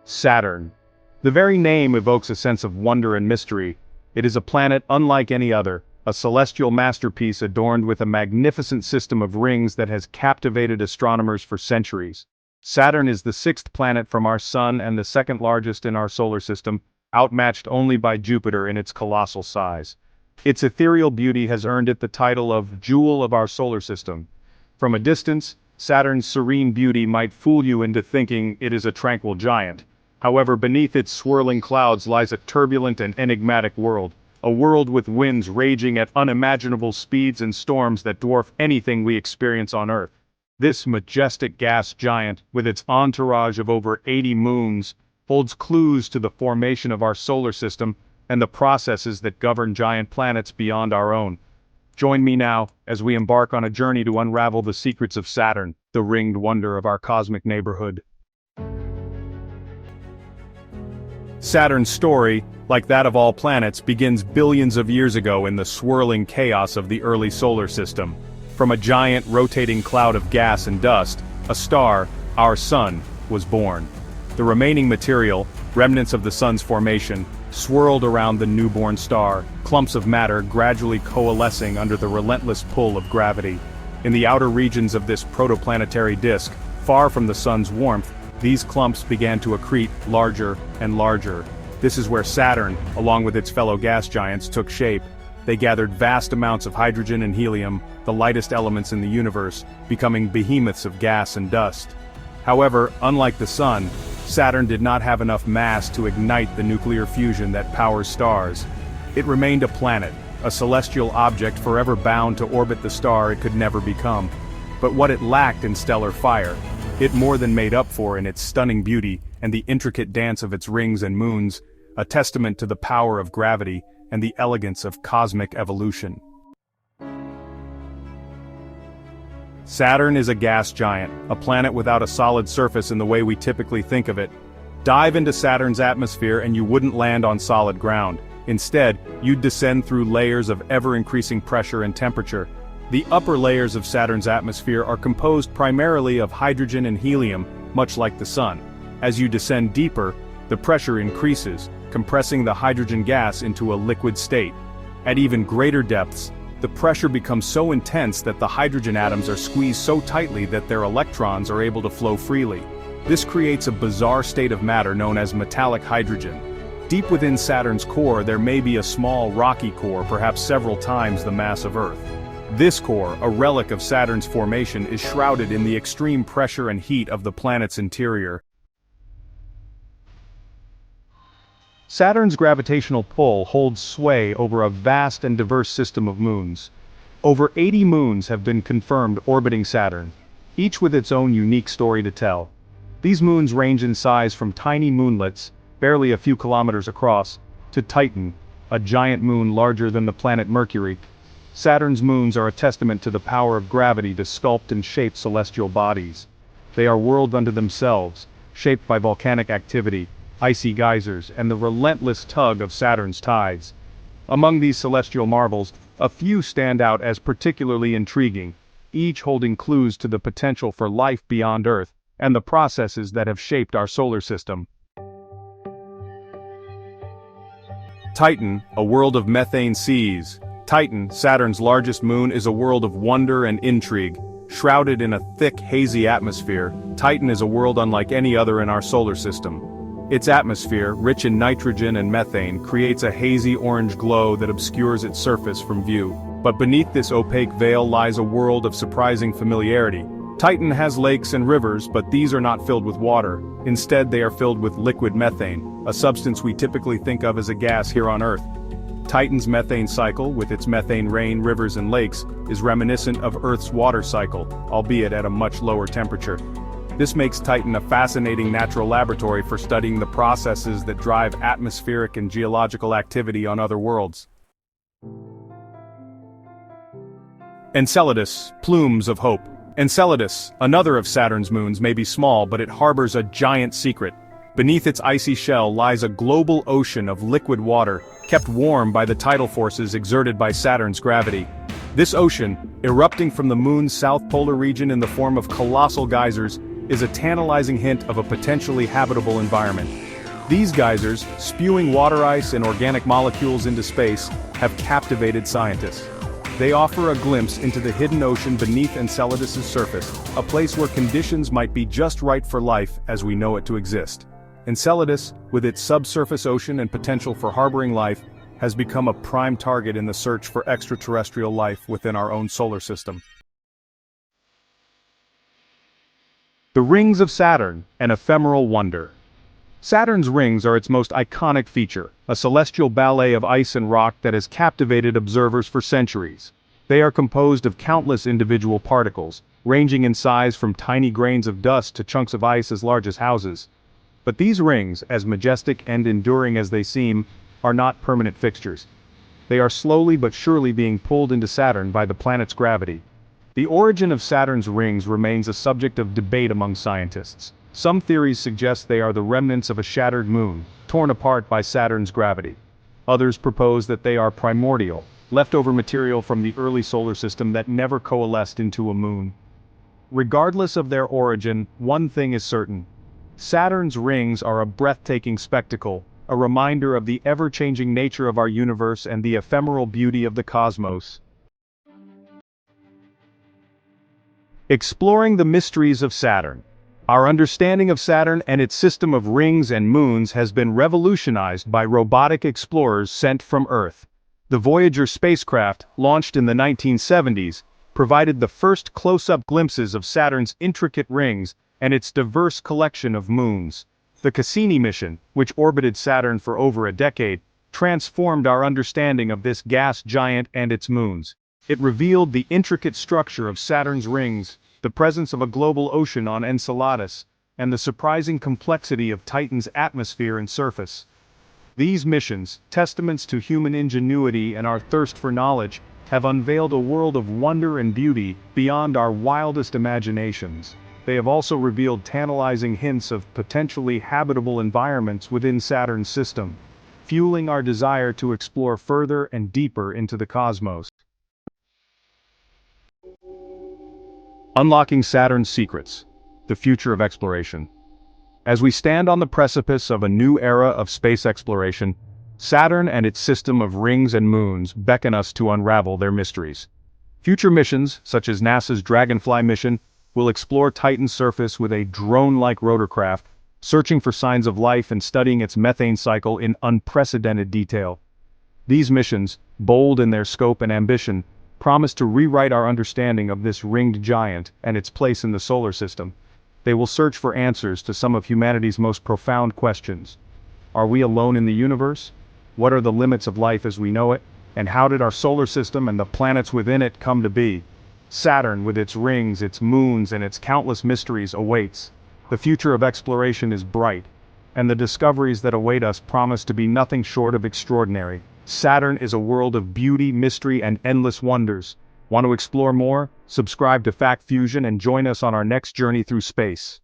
Saturn. The very name evokes a sense of wonder and mystery. It is a planet unlike any other, a celestial masterpiece adorned with a magnificent system of rings that has captivated astronomers for centuries. Saturn is the sixth planet from our Sun and the second largest in our solar system, outmatched only by Jupiter in its colossal size. Its ethereal beauty has earned it the title of Jewel of our solar system. From a distance, Saturn's serene beauty might fool you into thinking it is a tranquil giant. However, beneath its swirling clouds lies a turbulent and enigmatic world, a world with winds raging at unimaginable speeds and storms that dwarf anything we experience on Earth. This majestic gas giant, with its entourage of over 80 moons, holds clues to the formation of our solar system and the processes that govern giant planets beyond our own. Join me now as we embark on a journey to unravel the secrets of Saturn, the ringed wonder of our cosmic neighborhood. Saturn's story, like that of all planets, begins billions of years ago in the swirling chaos of the early solar system. From a giant rotating cloud of gas and dust, a star, our Sun, was born. The remaining material, remnants of the Sun's formation, swirled around the newborn star, clumps of matter gradually coalescing under the relentless pull of gravity. In the outer regions of this protoplanetary disk, far from the Sun's warmth, these clumps began to accrete larger and larger. This is where Saturn, along with its fellow gas giants, took shape. They gathered vast amounts of hydrogen and helium, the lightest elements in the universe, becoming behemoths of gas and dust. However, unlike the Sun, Saturn did not have enough mass to ignite the nuclear fusion that powers stars. It remained a planet, a celestial object forever bound to orbit the star it could never become. But what it lacked in stellar fire, it more than made up for in its stunning beauty and the intricate dance of its rings and moons, a testament to the power of gravity and the elegance of cosmic evolution. Saturn is a gas giant, a planet without a solid surface in the way we typically think of it. Dive into Saturn's atmosphere and you wouldn't land on solid ground. Instead, you'd descend through layers of ever-increasing pressure and temperature. The upper layers of Saturn's atmosphere are composed primarily of hydrogen and helium, much like the Sun. As you descend deeper, the pressure increases, compressing the hydrogen gas into a liquid state. At even greater depths, the pressure becomes so intense that the hydrogen atoms are squeezed so tightly that their electrons are able to flow freely. This creates a bizarre state of matter known as metallic hydrogen. Deep within Saturn's core there may be a small rocky core, perhaps several times the mass of Earth. This core, a relic of Saturn's formation, is shrouded in the extreme pressure and heat of the planet's interior. Saturn's gravitational pull holds sway over a vast and diverse system of moons. Over 80 moons have been confirmed orbiting Saturn, each with its own unique story to tell. These moons range in size from tiny moonlets, barely a few kilometers across, to Titan, a giant moon larger than the planet Mercury. Saturn's moons are a testament to the power of gravity to sculpt and shape celestial bodies. They are worlds unto themselves, shaped by volcanic activity, icy geysers, and the relentless tug of Saturn's tides. Among these celestial marvels, a few stand out as particularly intriguing, each holding clues to the potential for life beyond Earth, and the processes that have shaped our solar system. Titan, a world of methane seas. Titan, Saturn's largest moon, is a world of wonder and intrigue. Shrouded in a thick, hazy atmosphere, Titan is a world unlike any other in our solar system. Its atmosphere, rich in nitrogen and methane, creates a hazy orange glow that obscures its surface from view. But beneath this opaque veil lies a world of surprising familiarity. Titan has lakes and rivers, but these are not filled with water. Instead, they are filled with liquid methane, a substance we typically think of as a gas here on Earth. Titan's methane cycle, with its methane rain, rivers and lakes, is reminiscent of Earth's water cycle, albeit at a much lower temperature. This makes Titan a fascinating natural laboratory for studying the processes that drive atmospheric and geological activity on other worlds. Enceladus, Plumes of Hope. Enceladus, another of Saturn's moons, may be small, but it harbors a giant secret. Beneath its icy shell lies a global ocean of liquid water, kept warm by the tidal forces exerted by Saturn's gravity. This ocean, erupting from the moon's south polar region in the form of colossal geysers, is a tantalizing hint of a potentially habitable environment. These geysers, spewing water ice and organic molecules into space, have captivated scientists. They offer a glimpse into the hidden ocean beneath Enceladus' surface, a place where conditions might be just right for life as we know it to exist. Enceladus, with its subsurface ocean and potential for harboring life, has become a prime target in the search for extraterrestrial life within our own solar system. The rings of Saturn, an ephemeral wonder. Saturn's rings are its most iconic feature, a celestial ballet of ice and rock that has captivated observers for centuries. They are composed of countless individual particles, ranging in size from tiny grains of dust to chunks of ice as large as houses. But these rings, as majestic and enduring as they seem, are not permanent fixtures. They are slowly but surely being pulled into Saturn by the planet's gravity. The origin of Saturn's rings remains a subject of debate among scientists. Some theories suggest they are the remnants of a shattered moon, torn apart by Saturn's gravity. Others propose that they are primordial, leftover material from the early solar system that never coalesced into a moon. Regardless of their origin, one thing is certain. Saturn's rings are a breathtaking spectacle, a reminder of the ever-changing nature of our universe and the ephemeral beauty of the cosmos. Exploring the mysteries of Saturn. Our understanding of Saturn and its system of rings and moons has been revolutionized by robotic explorers sent from Earth. The Voyager spacecraft, launched in the 1970s, provided the first close-up glimpses of Saturn's intricate rings and its diverse collection of moons. The Cassini mission, which orbited Saturn for over a decade, transformed our understanding of this gas giant and its moons. It revealed the intricate structure of Saturn's rings, the presence of a global ocean on Enceladus, and the surprising complexity of Titan's atmosphere and surface. These missions, testaments to human ingenuity and our thirst for knowledge, have unveiled a world of wonder and beauty beyond our wildest imaginations. They have also revealed tantalizing hints of potentially habitable environments within Saturn's system, fueling our desire to explore further and deeper into the cosmos. Unlocking Saturn's secrets. The future of exploration. As we stand on the precipice of a new era of space exploration, Saturn and its system of rings and moons beckon us to unravel their mysteries. Future missions, such as NASA's Dragonfly mission, will explore Titan's surface with a drone-like rotorcraft, searching for signs of life and studying its methane cycle in unprecedented detail. These missions, bold in their scope and ambition, promise to rewrite our understanding of this ringed giant and its place in the solar system. They will search for answers to some of humanity's most profound questions. Are we alone in the universe? What are the limits of life as we know it? And how did our solar system and the planets within it come to be? Saturn, with its rings, its moons, and its countless mysteries, awaits. The future of exploration is bright, and the discoveries that await us promise to be nothing short of extraordinary. Saturn is a world of beauty, mystery, and endless wonders. Want to explore more? Subscribe to FactFusion and join us on our next journey through space.